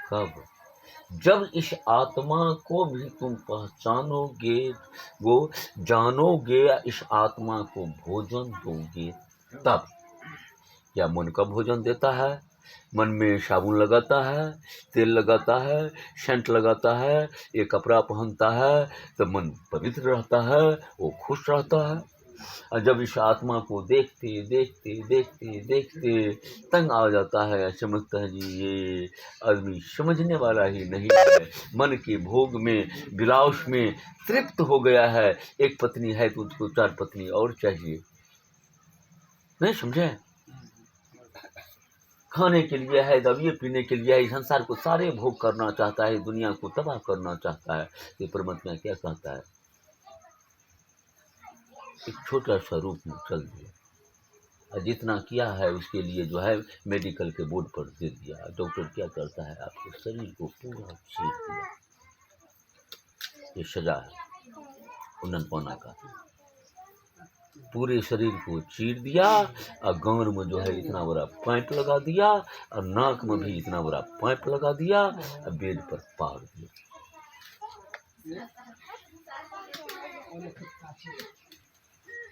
कब? जब इस आत्मा को भी तुम पहचानोगे, वो जानोगे, इस आत्मा को भोजन दोगे तब। क्या मन का भोजन देता है? मन में साबुन लगाता है, तेल लगाता है, सेंट लगाता है, एक कपड़ा पहनता है तो मन पवित्र रहता है, वो खुश रहता है। और जब इस आत्मा को देखते देखते देखते देखते तंग आ जाता है, समझता है जी ये आदमी समझने वाला ही नहीं है, मन के भोग में, विलास में तृप्त हो गया है। एक पत्नी है तो उसको 4 पत्नी और चाहिए, नहीं समझे? खाने के लिए है, दवाई पीने के लिए है, संसार को सारे भोग करना चाहता है, दुनिया को तबाह करना चाहता है। ये परमात्मा क्या कहता है? एक छोटा सा रूप में चल दिया, और जितना किया है उसके लिए जो है मेडिकल के बोर्ड पर दे दिया। डॉक्टर क्या करता है? आपके शरीर को पूरा चीर दिया। ये सजा है उन्नन पौना का। पूरे शरीर को चीर दिया, और गांड में जो है इतना बड़ा पाइप लगा दिया, और नाक में भी इतना बड़ा पाइप लगा दिया, और बेड पर पार दिया।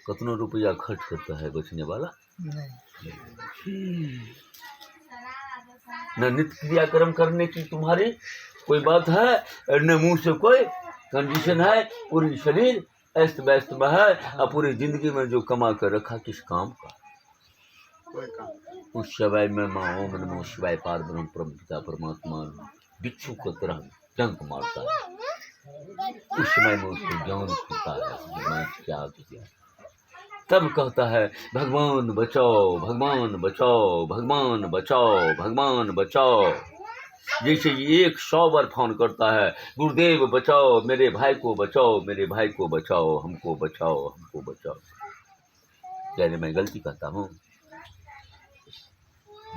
कितना रुपया खर्च करता है बचने वाला? न नित्य क्रियाक्रम करने की तुम्हारी कोई बात है, न मुंह से कोई कंडीशन है। पूरी शरीर अस्त व्यस्त में है, और पूरी जिंदगी में जो कमा कर रखा किस काम का? उस शिवाय में माँ ओम नमो शिवाय पार ब्रह्म परम पिता परमात्मा बिच्छू को तरह डंक मारता है। उस समय में उसको ज्ञान खुलता है कि मैं क्या किया। तब कहता है भगवान बचाओ, भगवान बचाओ, भगवान बचाओ, भगवान बचाओ। जैसे 100 बार फोन करता है, गुरुदेव बचाओ, मेरे भाई को बचाओ, मेरे भाई को बचाओ, हमको बचाओ, हमको बचाओ। क्या मैं गलती करता हूँ?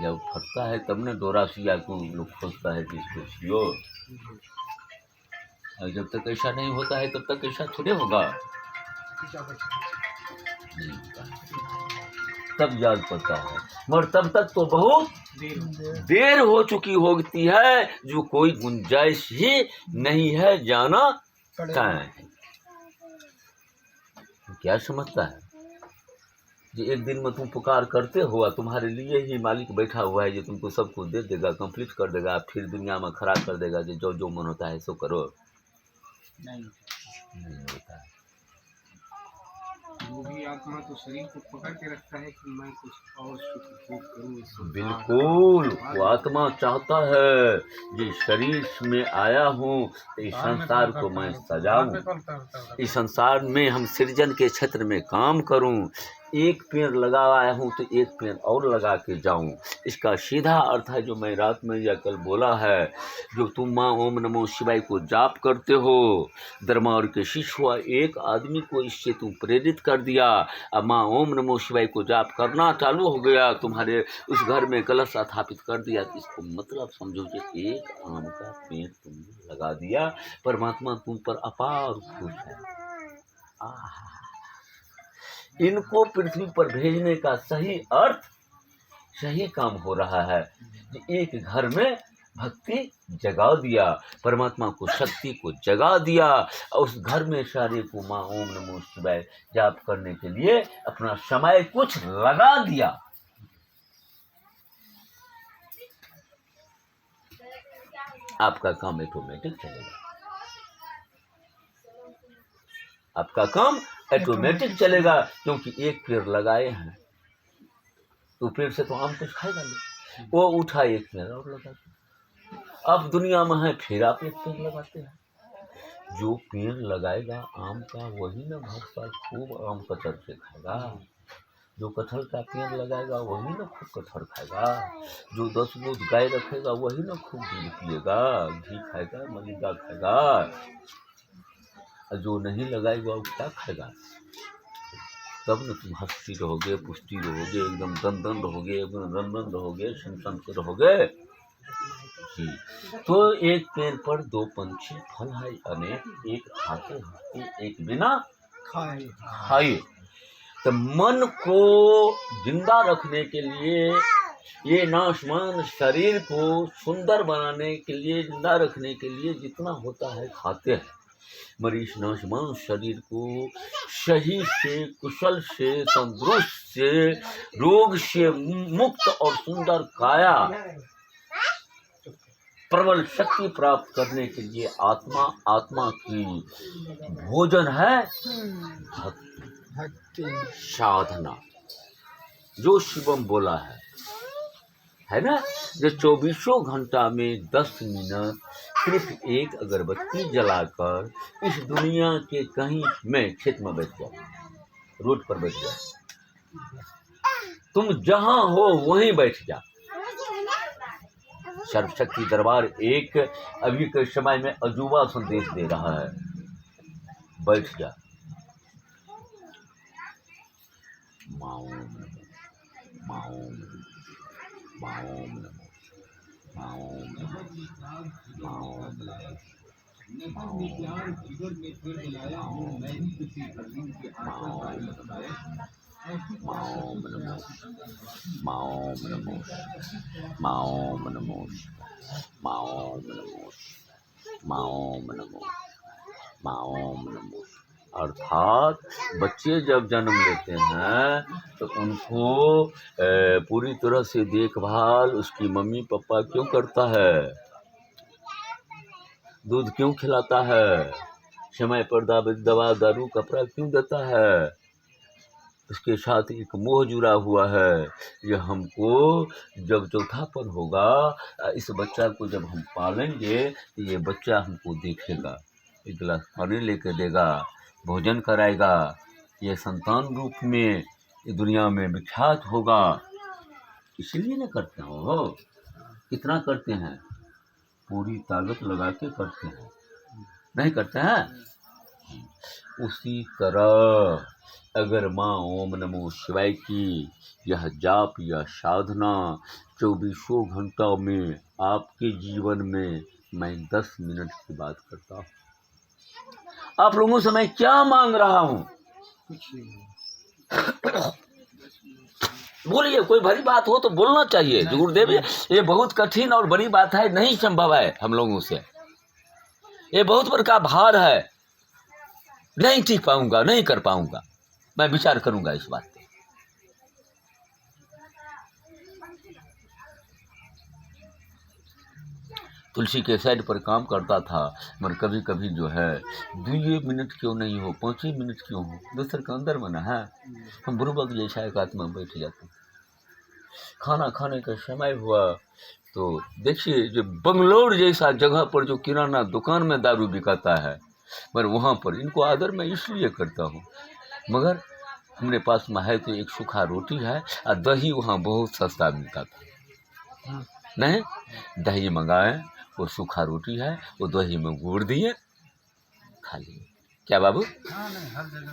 जब फटता है तब न डोरा सिया को लोग खोजता है कि इसको सियो। और जब तक ऐसा नहीं होता है तब तक ऐसा थोड़े होगा। तब याद पड़ता है, मगर तब तक तो बहुत देर हो चुकी होती है, जो कोई गुंजाइश ही नहीं है जाना कहाँ। क्या समझता है कि एक दिन में तुम पुकार करते हो, तुम्हारे लिए ही मालिक बैठा हुआ है जो तुमको सब कुछ दे देगा, कंप्लीट कर देगा, फिर दुनिया में खड़ा कर देगा कि जो जो मन होता है सो करो? नहीं होता है। वो भी आत्मा तो शरीर को पकड़ के रखता है कि मैं कुछ और सुख भोग करूं। बिल्कुल, वो आत्मा चाहता है कि शरीर में आया हूँ इस संसार को मैं सजाऊं, इस संसार में हम सृजन के क्षेत्र में काम करूं। एक पेड़ लगाया हूँ तो एक पेड़ और लगा के जाऊं। इसका सीधा अर्थ है जो मैं रात में या कल बोला है, जो तुम माँ ओम नमो शिवाय को जाप करते हो, दरबार के शिष्य हुआ एक आदमी को इससे तुम प्रेरित कर दिया, अब माँ ओम नमो शिवाय को जाप करना चालू हो गया, तुम्हारे उस घर में कलश स्थापित कर दिया। इसको मतलब समझो कि एक आम का पेड़ तुमने लगा दिया, परमात्मा तुम पर अपार खुश है। इनको पृथ्वी पर भेजने का सही अर्थ, सही काम हो रहा है कि एक घर में भक्ति जगा दिया, परमात्मा को शक्ति को जगा दिया, और उस घर में सारे को माँ ओम नमो शिवाय जाप करने के लिए अपना समय कुछ लगा दिया। आपका काम ऑटोमेटिक चलेगा, आपका काम ऑटोमेटिक चलेगा, क्योंकि एक पेड़ लगाए हैं तो पेड़ से तो आम कुछ खाएगा नहीं। वो उठा एक पेड़ और लगा दिया। अब दुनिया में है, फिर आप एक पेड़ लगाते हैं। जो पेड़ लगाएगा आम का वही ना भर साल खूब आम कटहल से खाएगा। जो कटहल का पेड़ लगाएगा वही ना खूब कटहल खाएगा। जो 10 दूध गाय रखेगा वही ना खूब दूध पिएगा, घी खाएगा, मलिदा खाएगा। जो नहीं लगाएगा वो क्या खाएगा? तब न तुम हंसती रहोगे, पुष्टि रहोगे, एकदम दन रहोगे, एकदम रन रहोगे, सन के रहोगे। तो एक पेड़ पर 2 पंछी, फल है अनेक, एक खाते हैं एक बिना खाए। तो मन को जिंदा रखने के लिए ये नाशमान शरीर को सुंदर बनाने के लिए, जिंदा रखने के लिए जितना होता है खाते हैं, मगर इस नाशमान शरीर को सही से, कुशल से, तंदुरुस्त से, रोग से मुक्त और सुंदर काया, प्रबल शक्ति प्राप्त करने के लिए आत्मा की भोजन है भक्ति, साधना, जो शिवम बोला है ना। जो 24 घंटा में 10 मिनट सिर्फ एक अगरबत्ती जलाकर इस दुनिया के कहीं में खेत में बैठ जाओ, रोड पर बैठ जाओ, तुम जहां हो वहीं बैठ जा। सर्वशक्ति दरबार एक अभी के समय में अजूबा संदेश दे रहा है, बैठ जा। माओम माओम माओम माओम माओम माओम माओम नमोश माओम नमोश माओम नमोश माओम नमोश माओम नमोश। अर्थात बच्चे जब जन्म लेते हैं तो उनको पूरी तरह से देखभाल उसकी मम्मी पापा क्यों करता है, दूध क्यों खिलाता है, समय पर दवा दारू कपड़ा क्यों देता है, उसके साथ एक मोह जुड़ा हुआ है। ये हमको जब चौथापन होगा, इस बच्चा को जब हम पालेंगे तो ये बच्चा हमको देखेगा, एक गिलास पानी लेकर देगा, भोजन कराएगा, ये संतान रूप में ये दुनिया में विख्यात होगा। इसलिए ना करते हो, कितना करते हैं, पूरी ताकत लगा के करते हैं, नहीं करते हैं। उसी तरह अगर माँ ओम नमो शिवाय की यह जाप या साधना 24 घंटों में आपके जीवन में, मैं 10 मिनट की बात करता हूँ, आप लोगों से मैं क्या मांग रहा हूँ, बोलिए। कोई बड़ी बात हो तो बोलना चाहिए गुरुदेव, ये बहुत कठिन और बड़ी बात है, नहीं संभव है हम लोगों से, ये बहुत बड़ा भार है, नहीं ठीक पाऊंगा, नहीं कर पाऊंगा, मैं विचार करूंगा इस बात पे। तुलसी के साइड पर काम करता था, मगर कभी कभी जो है 2 मिनट क्यों नहीं हो, 5 मिनट क्यों हो, दूसरे के अंदर मना है, हम बुरुबक जैसा एक आत्मा बैठ जाते। खाना खाने का समय हुआ तो देखिए, जो बंगलोर जैसा जगह पर जो किराना दुकान में दारू बिकाता है, मगर वहाँ पर इनको आदर मैं इसलिए करता हूँ, मगर हमारे पास में है तो एक सूखा रोटी है और दही वहाँ बहुत सस्ता मिलता था, नहीं दही मंगाए, वो सूखा रोटी है, वो दही में गुड़ दिए, खा लिए। क्या बाबू? हर जगह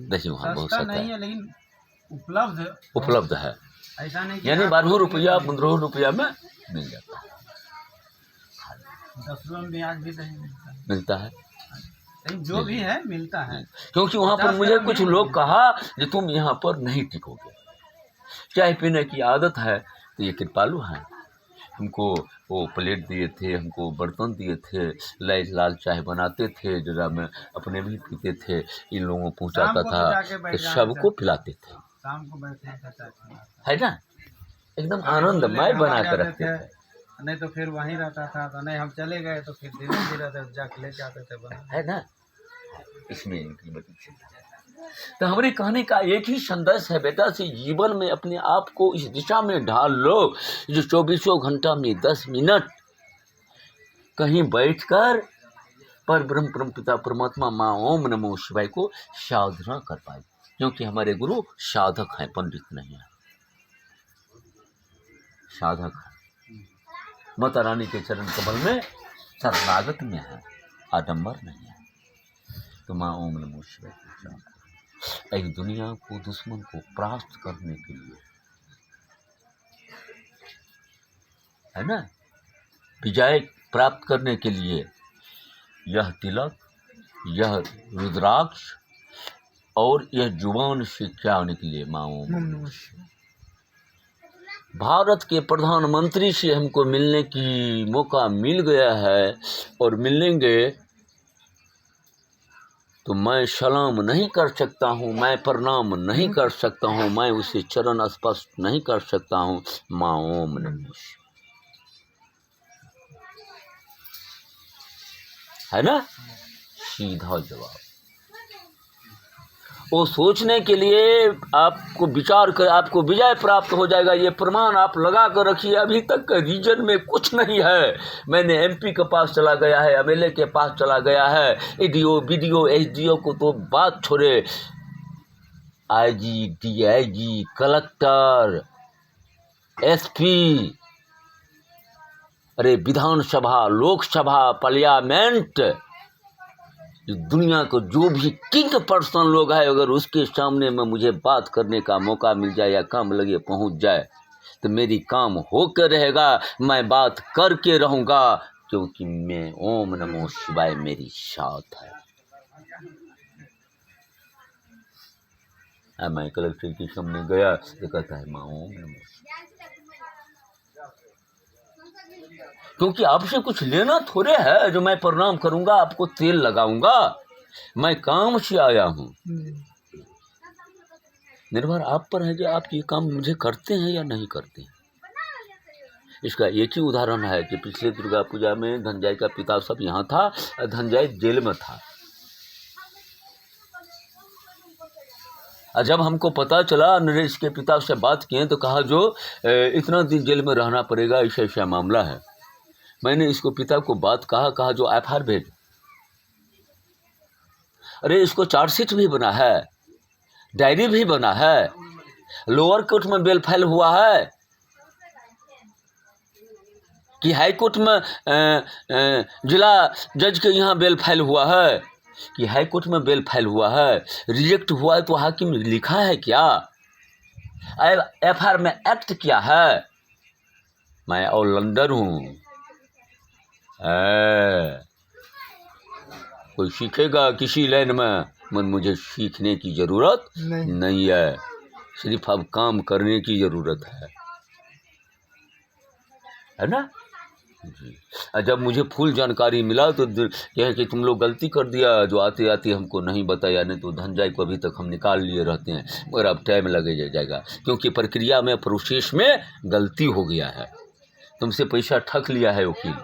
दही वहाँ बहुत सस्ता नहीं है, लेकिन उपलब्ध है, ऐसा नहीं, यानी 12 रुपया 15 रुपया में मिल जाता है, 10 रुपये में ब्याज भी मिलता है, लेकिन जो भी है मिलता है। क्योंकि वहाँ पर मुझे कुछ लोग कहा कि तुम यहाँ पर नहीं टिकोगे, चाय पीने की आदत है, तो ये कृपालु है, हमको वो प्लेट दिए थे, हमको बर्तन दिए थे, लाल चाय बनाते थे, जरा में अपने भी पीते थे, इन लोगों को पहुँचाता था, तो सबको पिलाते थे, शाम को बैठने का है ना, एकदम आनंदमय बना कर रखते थे। नहीं तो फिर वहीं रहता था, तो नहीं हम चले गए तो फिर धीरे धीरे जाके ले जाते थे, है ना, इसमें इनकी बड़ी। तो हमारे कहने का एक ही संदेश है बेटा, से जीवन में अपने आप को इस दिशा में ढाल लो, जो 24 घंटा में 10 मिनट कहीं बैठकर पर ब्रह्म परम पिता परमात्मा माँ ओम नमो शिवाय को साधना कर पाए, क्योंकि हमारे गुरु साधक हैं, पंडित नहीं है, साधक है, माता रानी के चरण कमल में शरणागत में है, आडंबर नहीं है। तो माँ ओम नमो शिवाय इस दुनिया को, दुश्मन को परास्त करने के लिए, है ना, विजय प्राप्त करने के लिए यह तिलक, यह रुद्राक्ष और यह जुबान से क्या निकले, माँ ओम नमः शिवाय, भारत के प्रधानमंत्री से हमको मिलने की मौका मिल गया है और मिलेंगे, तो मैं सलाम नहीं कर सकता हूँ, मैं प्रणाम नहीं कर सकता हूँ, मैं उसे चरण स्पर्श नहीं कर सकता हूँ। माँ ओम नमः शिवाय। है ना, सीधा जवाब। वो सोचने के लिए आपको विचार कर, आपको विजय प्राप्त हो जाएगा। ये प्रमाण आप लगा कर रखिए। अभी तक का रीजन में कुछ नहीं है। मैंने एमपी के पास चला गया है, एमएलए के पास चला गया है, एडीओ बीडीओ एसडीओ को तो बात छोड़े, आईजी डीआईजी कलेक्टर एसपी, अरे विधानसभा लोकसभा पार्लियामेंट, दुनिया को जो भी किंग पर्सन लोग है, अगर उसके सामने में मुझे बात करने का मौका मिल जाए या काम लगे पहुंच जाए, तो मेरी काम होकर रहेगा, मैं बात करके रहूंगा, क्योंकि मैं ओम नमो शिवाय मेरी साथ है। मैं कलेक्टर के सामने गया तो कहता है माँ ओम नमो, क्योंकि आपसे कुछ लेना थोड़े है जो मैं प्रणाम करूंगा, आपको तेल लगाऊंगा। मैं काम से आया हूँ, निर्भर आप पर है कि आप ये काम मुझे करते हैं या नहीं करते हैं। इसका एक ही उदाहरण है कि पिछले दुर्गा पूजा में धनंजय का पिता सब यहाँ था, धनंजय जेल में था। जब हमको पता चला, नरेश के पिता से बात किए तो कहा जो इतना दिन जेल में रहना पड़ेगा, ऐसा ऐसा मामला है। मैंने इसको पिता को बात कहा जो एफआईआर भेज। अरे इसको चार्जशीट भी बना है, डायरी भी बना है, लोअर कोर्ट में बेल फाइल हुआ है कि हाई कोर्ट में जिला जज के यहाँ बेल फाइल हुआ है कि हाई कोर्ट में बेल फाइल हुआ है। रिजेक्ट हुआ है तो हाकिम लिखा है क्या, एफआईआर में एक्ट क्या है। मैं ऑलराउंडर हूँ। कोई सीखेगा किसी लाइन में, मुझे सीखने की जरूरत नहीं है, सिर्फ अब काम करने की जरूरत है ना जी। जब मुझे फुल जानकारी मिला तो यह कि तुम लोग गलती कर दिया, जो आते आते हमको नहीं बताया, नहीं तो धनंजय को अभी तक हम निकाल लिए रहते हैं, मगर अब टाइम लगे जाएगा, क्योंकि प्रक्रिया में प्रोसेस में गलती हो गया है। तुमसे पैसा ठग लिया है वकील,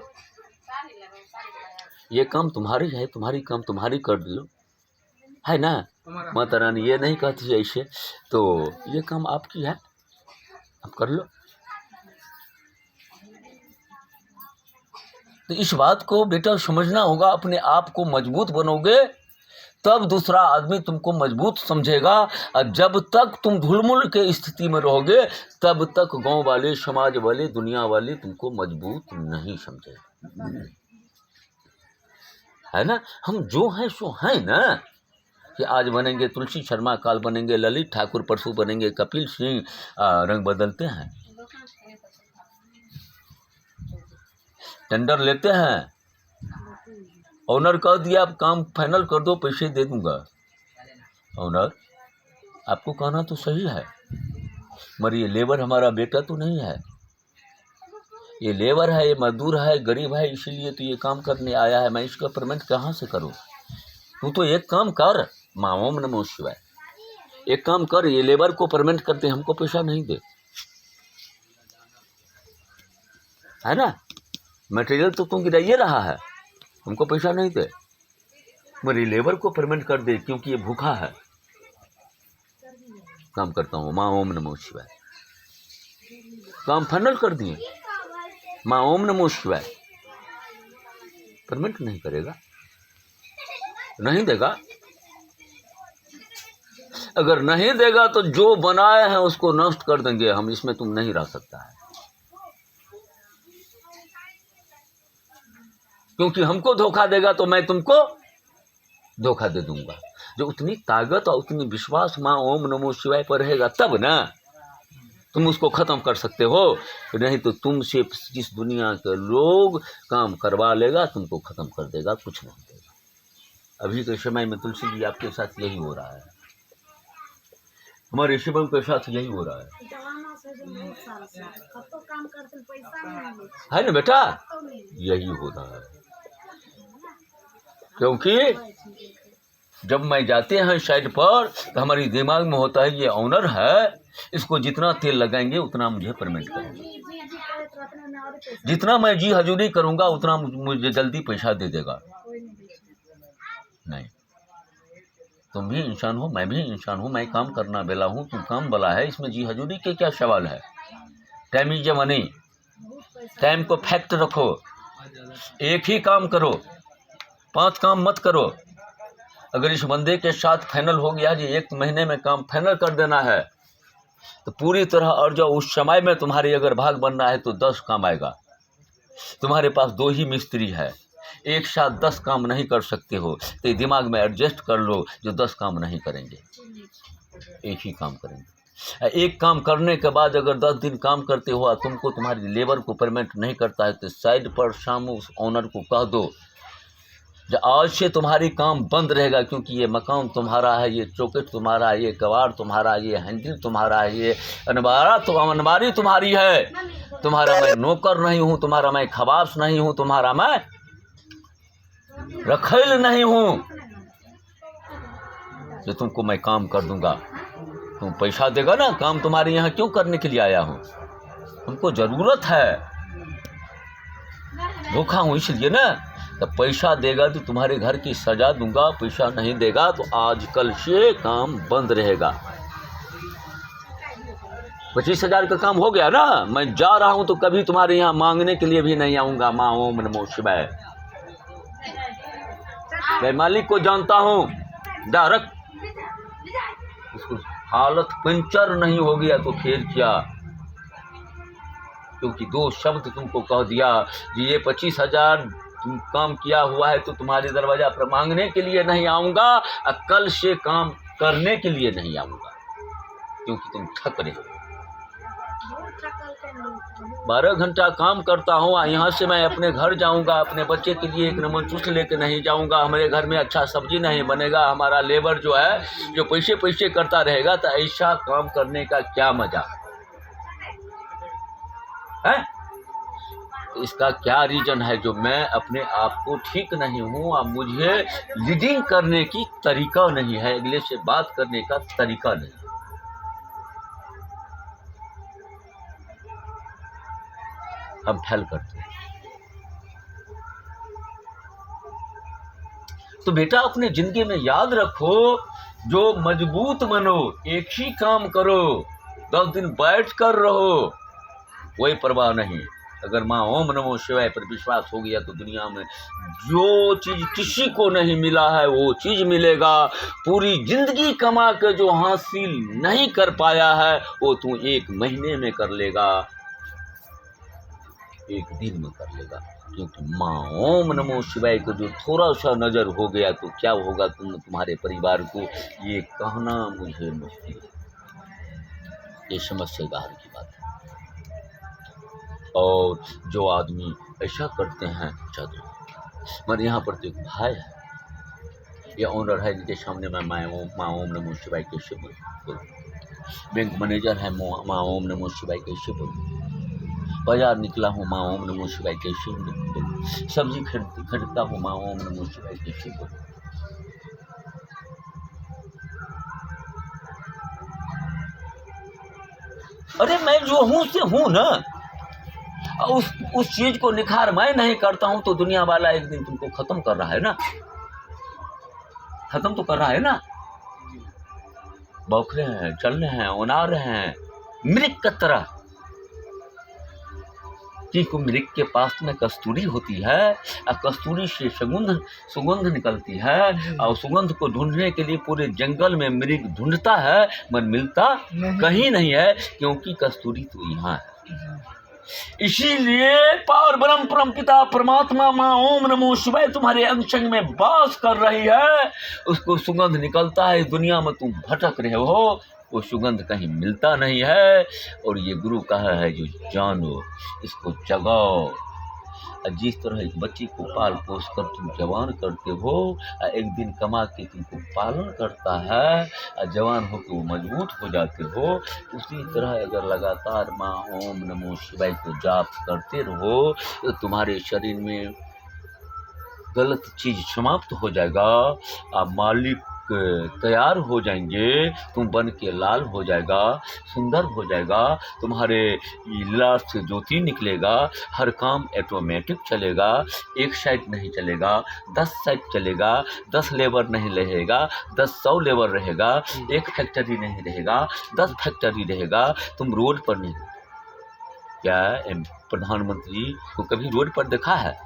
ये काम तुम्हारी है, तुम्हारी काम तुम्हारी कर लो, है ना। माता रानी ये नहीं कहती है ऐसे, तो ये काम आपकी है, आप कर लो। तो इस बात को बेटा समझना होगा। अपने आप को मजबूत बनोगे तब दूसरा आदमी तुमको मजबूत समझेगा, और जब तक तुम धुलमुल के स्थिति में रहोगे तब तक गांव वाले, समाज वाले, दुनिया वाले तुमको मजबूत नहीं समझेगा, है ना। हम जो हैं सो हैं ना, कि आज बनेंगे तुलसी शर्मा, काल बनेंगे ललित ठाकुर, परसों बनेंगे कपिल सिंह, रंग बदलते हैं, टेंडर लेते हैं, ऑनर कह दिया आप काम फाइनल कर दो, पैसे दे दूंगा। ऑनर आपको कहना तो सही है, मगर ये लेबर हमारा बेटा तो नहीं है, ये लेबर है, ये मजदूर है, गरीब है, इसीलिए तो ये काम करने आया है, मैं इसका पेमेंट कहाँ से करूँ। तू तो एक काम कर, माँ ओम नमो शिवाय, एक काम कर, ये लेबर को पेमेंट करते, हमको पैसा नहीं दे, है ना। मटेरियल तो तुम गिराइए रहा है, हमको पैसा नहीं दे, मेरी लेबर को पेमेंट कर दे, क्योंकि ये भूखा है। काम करता हूँ, माँ ओम नमो शिवाय, काम फाइनल कर दिए, माँ ओम नमो शिवाय, पेमेंट नहीं करेगा, नहीं देगा। अगर नहीं देगा तो जो बनाए हैं उसको नष्ट कर देंगे हम, इसमें तुम नहीं रह सकता है, क्योंकि हमको धोखा देगा तो मैं तुमको धोखा दे दूंगा। जो उतनी ताकत और उतनी विश्वास माँ ओम नमो शिवाय पर रहेगा तब ना तुम उसको खत्म कर सकते हो, नहीं तो तुमसे जिस दुनिया के लोग काम करवा लेगा तुमको खत्म कर देगा, कुछ नहीं देगा। अभी के समय में तुलसी जी आपके साथ यही हो रहा है, हमारे शिवम के साथ यही हो रहा है। है ना बेटा, यही होता है। क्योंकि जब मैं जाते हैं साइड पर तो हमारे दिमाग में होता है ये ऑनर है, इसको जितना तेल लगाएंगे उतना मुझे पेमेंट करेंगे, जितना मैं जी हजूरी करूंगा उतना मुझे जल्दी पैसा दे देगा। नहीं, तुम भी इंसान हो, मैं भी इंसान हूँ, मैं काम करना वाला हूँ, तुम काम वाला है, इसमें जी हजूरी के क्या सवाल है। टाइम इज मनी, टाइम को फैक्ट रखो, एक ही काम करो, 5 काम मत करो। अगर इस बंदे के साथ फाइनल हो गया जी 1 महीने में काम फाइनल कर देना है तो पूरी तरह, और जो उस समय में तुम्हारी अगर भाग बनना है तो 10 काम आएगा। तुम्हारे पास 2 ही मिस्त्री है, एक साथ 10 काम नहीं कर सकते हो, तो दिमाग में एडजस्ट कर लो जो 10 काम नहीं करेंगे, एक ही काम करेंगे। एक काम करने के बाद अगर 10 दिन काम करते हो, तुमको तुम्हारी लेबर को पेमेंट नहीं करता है तो साइड पर शाम उस ओनर को कह दो जो आज से तुम्हारी काम बंद रहेगा, क्योंकि ये मकान तुम्हारा है, ये चौकट तुम्हारा है, ये कबाड़ तुम्हारा, ये हैंडल तुम्हारा है, ये अनबारी तुम्हारी है। तुम्हारा मैं नौकर नहीं हूँ, तुम्हारा मैं खबास नहीं हूँ, तुम्हारा मैं रखेल नहीं हूँ जो तुमको मैं काम कर दूंगा। तुम पैसा देगा ना, काम तुम्हारे यहाँ क्यों करने के लिए आया हूँ, तुमको जरूरत है, भूखा हूँ इसलिए ना। तो पैसा देगा तो तुम्हारे घर की सजा दूंगा, पैसा नहीं देगा तो आजकल से काम बंद रहेगा। 25,000 का काम हो गया ना, मैं जा रहा हूं तो कभी तुम्हारे यहाँ मांगने के लिए भी नहीं आऊंगा। माँ ओम नमो शिवाय। मैं मालिक को जानता हूं, डायरेक्ट उसको हालत पंचर नहीं हो गया तो फिर क्या, क्योंकि 2 शब्द तुमको कह दिया कि ये 25,000 तुम काम किया हुआ है तो तुम्हारे दरवाजा पर मांगने के लिए नहीं आऊंगा, और कल से काम करने के लिए नहीं आऊंगा, क्योंकि तुम थक रहे हो। 12 घंटा काम करता हूँ, यहाँ से मैं अपने घर जाऊंगा, अपने बच्चे के लिए 1 नमन चूस लेके नहीं जाऊंगा, हमारे घर में अच्छा सब्जी नहीं बनेगा, हमारा लेबर जो है जो पैसे करता रहेगा, तो ऐसा काम करने का क्या मजा है। इसका क्या रीजन है जो मैं अपने आप को ठीक नहीं हूँ, और मुझे लीडिंग करने की तरीका नहीं है, अगले से बात करने का तरीका नहीं। हम फेल करते हैं। तो बेटा अपने जिंदगी में याद रखो, जो मजबूत बनो, एक ही काम करो, 10 दिन बैठ कर रहो, कोई परवाह नहीं। अगर माँ ओम नमो शिवाय पर विश्वास हो गया तो दुनिया में जो चीज किसी को नहीं मिला है वो चीज मिलेगा। पूरी जिंदगी कमा के जो हासिल नहीं कर पाया है वो तू 1 महीने में कर लेगा, 1 दिन में कर लेगा। क्योंकि माँ ओम नमो शिवाय को जो थोड़ा सा नजर हो गया तो क्या होगा तुम्हारे परिवार को, ये कहना मुझे मुश्किल है, ये समझ से बाहर की बात है। और जो आदमी ऐसा करते हैं, मगर यहाँ पर तो एक भाई है, ये ऑनर है जिनके सामने मैं माँ ओम नमो शिवाय कैसे बोलूं, बैंक मैनेजर है माँ ओम नमो शिवाय कैसे बोलूं, बाजार निकला हूँ माँ ओम नमो शिवाय कैसे बोलूं, सब्जी खरीदता हूँ माँ ओम नमो शिवाय कैसे बोलूं। अरे मैं जो हूँ से हूँ ना, उस चीज को निखार मैं नहीं करता हूं तो दुनिया वाला एक दिन तुमको खत्म कर रहा है ना, खत्म तो कर रहा है ना। बौखरे हैं, चल रहे हैं, उना रहे हैं मृग की तरह, क्योंकि मृग के पास में कस्तूरी होती है, और कस्तूरी से सुगंध निकलती है, और सुगंध को ढूंढने के लिए पूरे जंगल में मृग ढूंढता है, मगर मिलता कहीं नहीं है, क्योंकि कस्तूरी तो यहाँ है। इसीलिए पावर ब्रह्म परम पिता परमात्मा माँ ओम नमो शिवाय तुम्हारे अंग संग में वास कर रही है, उसको सुगंध निकलता है। दुनिया में तुम भटक रहे हो, वो सुगंध कहीं मिलता नहीं है। और ये गुरु कहा है जो जानो, इसको जगाओ, जिस तरह एक बच्चे को पाल पोस कर तुम जवान करते हो, एक दिन कमा के तुमको पालन करता है, जवान होकर वो मजबूत हो जाते हो, उसी तरह अगर लगातार माँ ओम नमो शिवाय को जाप करते रहो तो तुम्हारे शरीर में गलत चीज समाप्त हो जाएगा, मालिक तैयार हो जाएंगे, तुम बन के लाल हो जाएगा, सुंदर हो जाएगा, तुम्हारे लाश से ज्योति निकलेगा, हर काम ऑटोमेटिक चलेगा, एक साइड नहीं चलेगा, 10 साइड चलेगा, 10 लेबर नहीं रहेगा, 100 लेबर रहेगा, एक फैक्ट्री नहीं रहेगा, 10 फैक्ट्री रहेगा, तुम रोड पर नहीं। क्या प्रधानमंत्री को कभी रोड पर देखा है?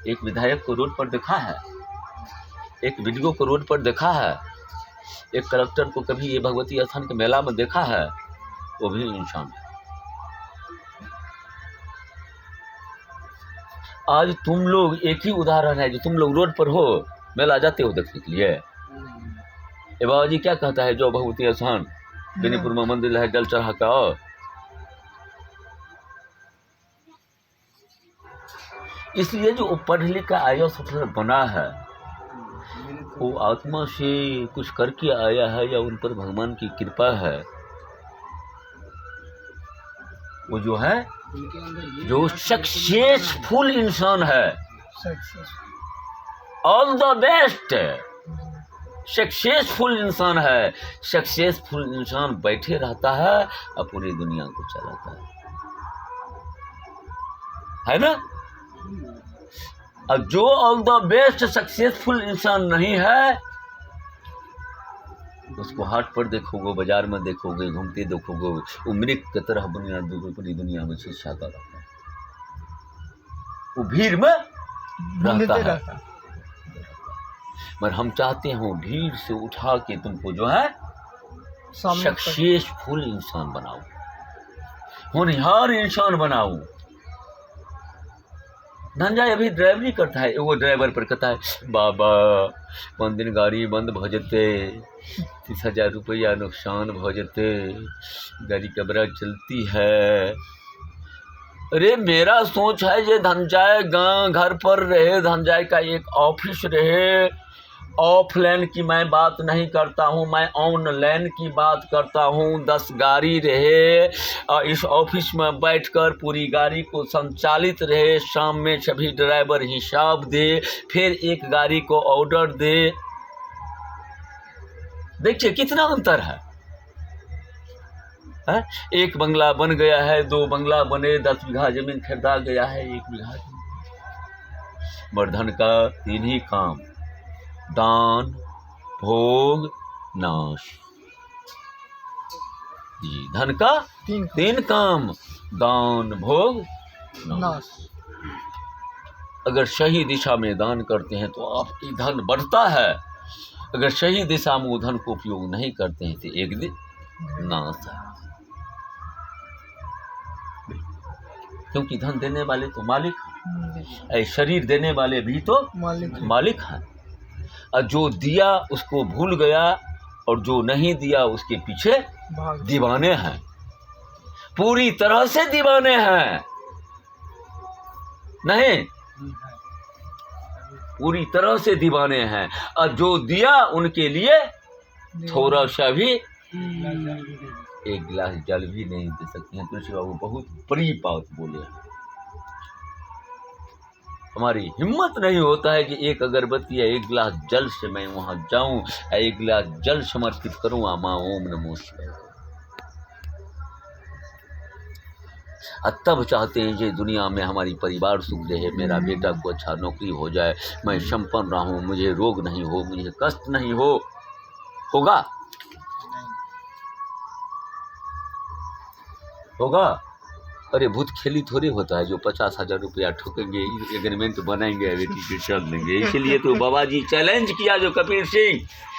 एक विधायक को रोड पर देखा है? एक वीडियो को रोड पर देखा है? एक कलेक्टर को कभी ये भगवती स्थान के मेला में देखा है? वो भी इंसान है। आज तुम लोग, एक ही उदाहरण है, जो तुम लोग रोड पर हो, मेला जाते हो देखने के लिए। ए बाबा जी क्या कहता है, जो भगवती स्थान बेनीपुर में मंदिर है, जल चढ़ा के आओ। इसलिए जो पढ़ लिख का आईएएस अफसर बना है, वो आत्मा से कुछ करके आया है या उन पर भगवान की कृपा है? वो जो है, जो सक्सेसफुल इंसान है, ऑल द बेस्ट सक्सेसफुल इंसान है, सक्सेसफुल इंसान बैठे रहता है और पूरी दुनिया को चलाता है ना? और जो ऑल द बेस्ट सक्सेसफुल इंसान नहीं है, उसको हाट पर देखोगे, बाजार में देखोगे, घूमते देखोगे, वो मृग की तरह पूरी दुनिया में शिक्षाता रहता है, वो भीड़ में रहता है। मगर हम चाहते हैं भीड़ से उठा के तुमको जो है सक्सेसफुल इंसान बनाओ, होनहार इंसान बनाओ। धनंजय अभी ड्राइवरी करता है, वो ड्राइवर पर कहता है, बाबा 5 दिन गाड़ी बंद भ जते, 30,000 रुपया नुकसान भ जते, गाड़ी कबरा चलती है। अरे मेरा सोच है जे धनंजय गाँव घर पर रहे, धनंजय का एक ऑफिस रहे। ऑफलाइन की मैं बात नहीं करता हूँ, मैं ऑनलाइन की बात करता हूँ। 10 गाड़ी रहे और इस ऑफिस में बैठकर पूरी गाड़ी को संचालित रहे, शाम में सभी ड्राइवर हिसाब दे, फिर एक गाड़ी को ऑर्डर दे। देखिए कितना अंतर है। एक बंगला बन गया है, 2 बंगला बने, 10 बीघा जमीन खरीदा गया है, 1 बीघा जमीन। वर्धन का 3 ही काम, दान भोग नाश। जी, धन का 3 काम, दान भोग नाश। अगर सही दिशा में दान करते हैं तो आपकी धन बढ़ता है, अगर सही दिशा में धन को उपयोग नहीं करते हैं तो एक दिन नाश है। क्योंकि धन देने वाले तो मालिक हैं, शरीर देने वाले भी तो मालिक हैं। और जो दिया उसको भूल गया और जो नहीं दिया उसके पीछे दीवाने हैं, पूरी तरह से दीवाने हैं। नहीं, पूरी तरह से दीवाने हैं। और जो दिया उनके लिए थोड़ा सा भी, 1 गिलास जल भी नहीं दे सकते हैं। तुलसी बाबू बहुत बड़ी बात बोले। हमारी हिम्मत नहीं होता है कि 1 अगरबत्ती या 1 गिलास जल से मैं वहाँ जाऊँ, 1 गिलास जल समर्पित करूँ माँ ओम नमो शिवाय। तब चाहते हैं कि दुनिया में हमारी परिवार सुख रहे, मेरा बेटा को अच्छा नौकरी हो जाए, मैं संपन्न रहूँ, मुझे रोग नहीं हो, मुझे कष्ट नहीं हो। होगा? होगा? अरे भूत खेली थोड़ी होता है जो 50,000 रुपया ठोकेंगे, एग्रीमेंट बनाएंगे, बेटी के चल देंगे। इसलिए तो बाबा जी चैलेंज किया जो कपिल सिंह